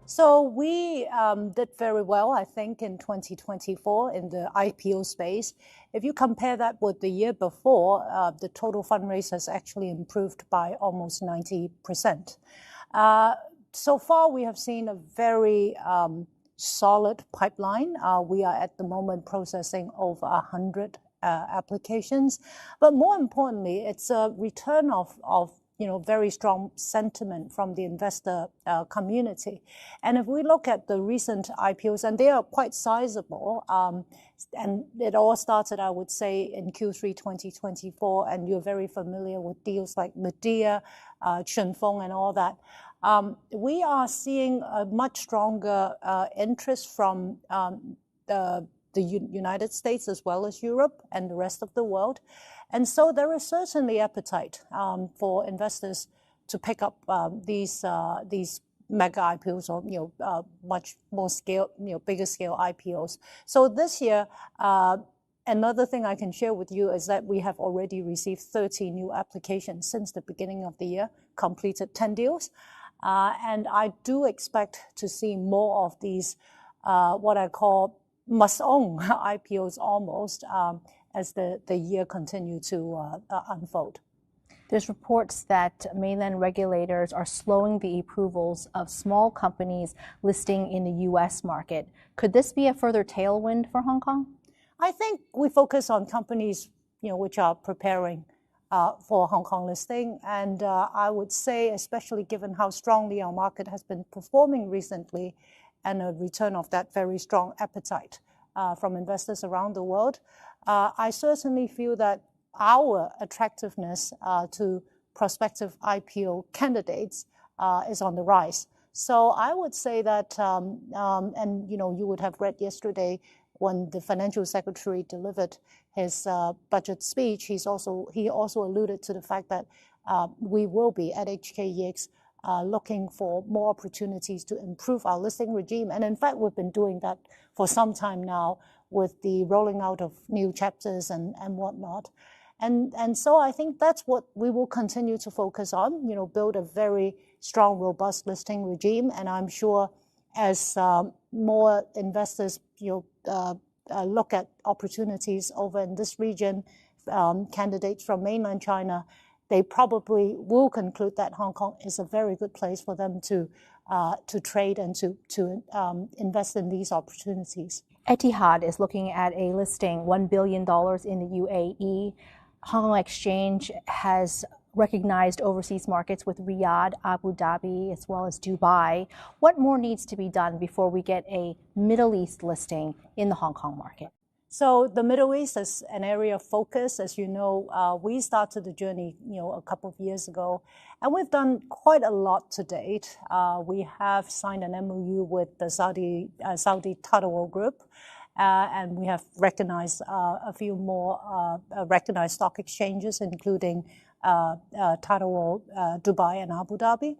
So we did very well, I think, in 2024 in the IPO space. If you compare that with the year before, the total fundraise has actually improved by almost 90%. So far, we have seen a very solid pipeline. We are at the moment processing over 100 applications. But more importantly, it's a return of very strong sentiment from the investor community. And if we look at the recent IPOs, and they are quite sizable, and it all started, I would say, in Q3 2024, and you're very familiar with deals like Medea, Chunfeng, and all that. We are seeing a much stronger interest from the United States as well as Europe and the rest of the world. And so there is certainly appetite for investors to pick up these mega IPOs or much more scale, bigger scale IPOs. So this year, another thing I can share with you is that we have already received 30 new applications since the beginning of the year, completed 10 deals. And I do expect to see more of these, what I call must-own IPOs almost, as the year continue to unfold. There's reports that mainland regulators are slowing the approvals of small companies listing in the U.S. market. Could this be a further tailwind for Hong Kong? I think we focus on companies, which are preparing for Hong Kong listing. And I would say, especially given how strongly our market has been performing recently and a return of that very strong appetite from investors around the world, I certainly feel that our attractiveness to prospective IPO candidates is on the rise. So I would say that, and you would have read yesterday when the financial secretary delivered his budget speech, he also alluded to the fact that we will be at HKEX looking for more opportunities to improve our listing regime. And in fact, we've been doing that for some time now with the rolling out of new chapters and whatnot. And so I think that's what we will continue to focus on, build a very strong, robust listing regime. And I'm sure as more investors look at opportunities over in this region, candidates from mainland China, they probably will conclude that Hong Kong is a very good place for them to trade and to invest in these opportunities. Etihad is looking at a listing $1 billion in the UAE. Hong Kong Exchange has recognized overseas markets with Riyadh, Abu Dhabi, as well as Dubai. What more needs to be done before we get a Middle East listing in the Hong Kong market? So the Middle East is an area of focus. As you know, we started the journey, a couple of years ago, and we've done quite a lot to date. We have signed an MOU with the Saudi Tata World Group, and we have recognized a few more recognized stock exchanges, including Tata World, Dubai, and Abu Dhabi.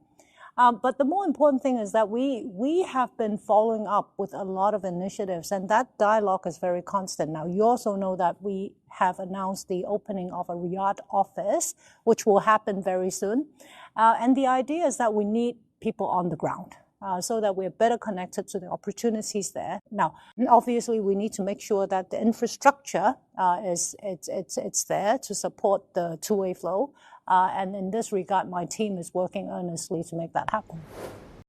But the more important thing is that we have been following up with a lot of initiatives, and that dialogue is very constant. Now, you also know that we have announced the opening of a Riyadh office, which will happen very soon. And the idea is that we need people on the ground so that we're better connected to the opportunities there. Now, obviously, we need to make sure that the infrastructure it's there to support the two-way flow. And in this regard, my team is working earnestly to make that happen.